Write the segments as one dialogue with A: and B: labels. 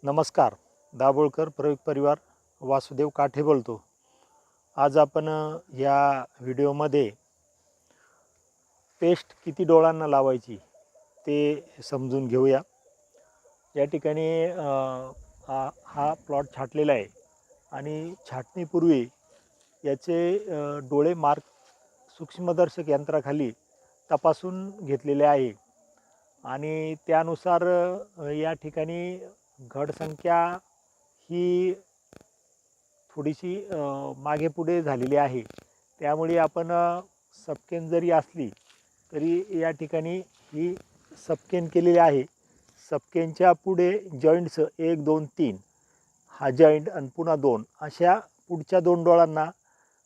A: नमस्कार. दाभोळकर प्रयोग परिवार वासुदेव काठे बोलतो. आज आपण या व्हिडिओमध्ये पेस्ट किती डोळांना लावायची ते समजून घेऊया. या ठिकाणी हा प्लॉट छाटलेला आहे आणि छाटणीपूर्वी याचे डोळे मार्क सूक्ष्मदर्शक यंत्राखाली तपासून घेतलेले आहे आणि त्यानुसार या ठिकाणी घडसंख्या ही थोडीशी मागे पुढे झालेली आहे. त्यामुळे आपण सबकेन जरी असली तरी या ठिकाणी ही सबकेन केलेली आहे. सबकेनच्या पुढे जॉईंट्स 1 2 3 हा जॉईंट आणि पुन्हा 2 अशा पुढच्या 2 डोळांना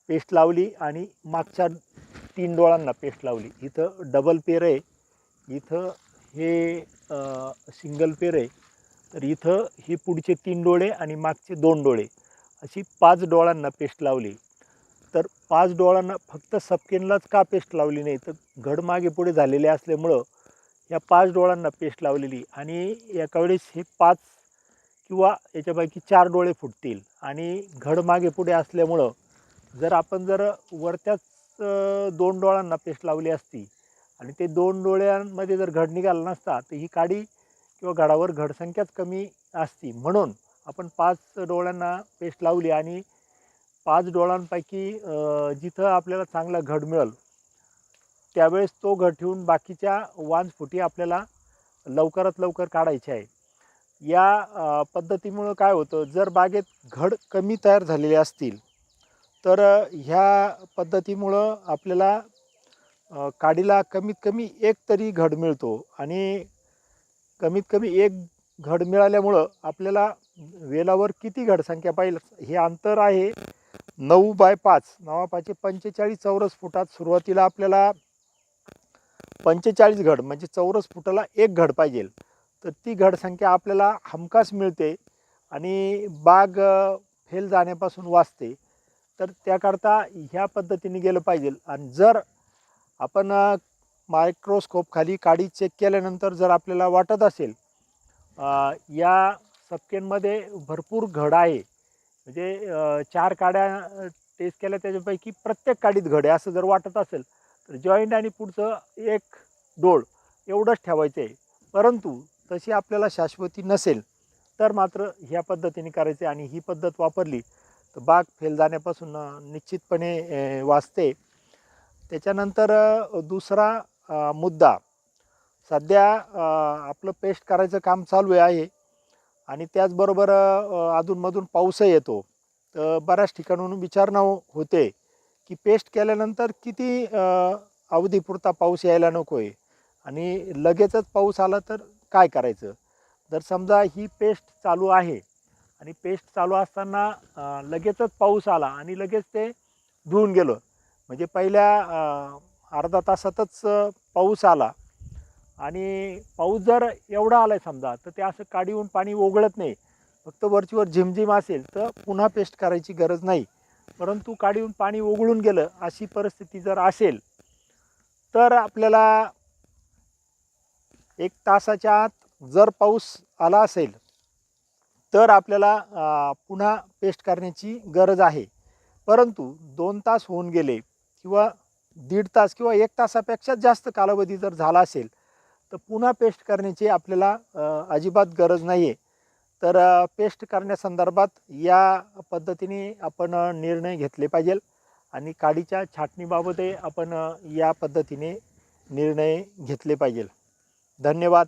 A: पेस्ट लावली आणि मागच्या 3 डोळांना पेस्ट लावली. इथं डबल पेर आहे, इथं हे सिंगल पेर आहे. तर इथं ही पुढचे 3 डोळे आणि मागचे 2 डोळे अशी 5 डोळांना पेस्ट लावली. तर 5 डोळांना फक्त सबकेनलाच का पेस्ट लावली नाही, तर घड मागे पुढे झालेले असल्यामुळं या 5 डोळांना पेस्ट लावलेली आणि एका वेळेस हे 5 किंवा याच्यापैकी 4 डोळे फुटतील आणि घड मागे पुढे असल्यामुळं जर आपण वरच्याच 2 डोळांना पेस्ट लावली असती आणि ते 2 डोळ्यांमध्ये जर घड निघाला नसता तर ही काडी किंवा घडावर घडसंख्याच कमी असती. म्हणून आपण 5 डोळ्यांना पेस्ट लावली आणि 5 डोळ्यांपैकी जिथं आपल्याला चांगला घड मिळेल त्यावेळेस तो घड ठेवून बाकीच्या वांजफुटी आपल्याला लवकरात लवकर काढायची आहे. या पद्धतीमुळं काय होतं, जर बागेत घड कमी तयार झालेले असतील तर ह्या पद्धतीमुळं आपल्याला काडीला कमीत कमी एक तरी घड मिळतो आणि कमीत कमी एक घड मिळाल्यामुळं आपल्याला वेलावर किती घडसंख्या पाहिजे हे अंतर आहे 9x5 9x5 45 चौरस फुटात. सुरुवातीला आपल्याला 45 घड म्हणजे चौरस फुटाला एक घड पाहिजे. तर ती घडसंख्या आपल्याला हमखास मिळते आणि बाग फेल जाण्यापासून वाचते. तर त्याकरता ह्या पद्धतीने गेलं पाहिजे. आणि जर आपण मायक्रोस्कोप खाली काडी चेक केल्यानंतर जर आपल्याला वाटत असेल या सबकेनमध्ये भरपूर घड आहे, म्हणजे 4 काड्या टेस्ट केल्या त्याच्यापैकी प्रत्येक काडीत घड आहे असं जर वाटत असेल तर जॉईंट आणि पुढचं एक डोळ एवढंच ठेवायचं आहे. परंतु तशी आपल्याला शाश्वती नसेल तर मात्र ह्या पद्धतीने करायचे आणि ही पद्धत वापरली तर बाग फेल जाण्यापासून निश्चितपणे वाचते. त्याच्यानंतर दुसरा मुद्दा, सध्या आपलं पेस्ट करायचं काम चालू आहे आणि त्याचबरोबर अधूनमधून पाऊसही येतो. तर बऱ्याच ठिकाणाहून विचारणा होते की पेस्ट केल्यानंतर किती अवधीपुरता पाऊस यायला नको आहे आणि लगेचच पाऊस आला तर काय करायचं. जर समजा ही पेस्ट चालू आहे आणि पेस्ट चालू असताना लगेचच पाऊस आला आणि लगेच ते धुवून गेलं, म्हणजे पहिल्या अर्धा तासातच पाऊस आला आणि पाऊस जर एवढा आला आहे समजा तर ते असं काडीहून पाणी ओघळत नाही, फक्त वरचीवर झिमझिम असेल तर पुन्हा पेस्ट करायची गरज नाही. परंतु काडीहून पाणी ओघळून गेलं अशी परिस्थिती जर असेल तर आपल्याला 1 तासाच्या आत जर पाऊस आला असेल तर आपल्याला पुन्हा पेस्ट करण्याची गरज आहे. परंतु 2 तास होऊन गेले किंवा 1.5 तास किंवा 1 तासापेक्षा जास्त कालावधी जर झाला असेल तर पुन्हा पेस्ट करण्याची आपल्याला अजिबात गरज नाही आहे. तर पेस्ट करण्यासंदर्भात या पद्धतीने आपण निर्णय घेतले पाहिजे आणि काडीच्या छाटणीबाबतही आपण या पद्धतीने निर्णय घेतले पाहिजे. धन्यवाद.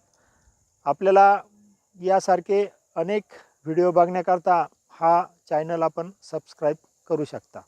A: आपल्याला यासारखे अनेक व्हिडिओ बघण्याकरता हा चॅनल आपण सबस्क्राईब करू शकता.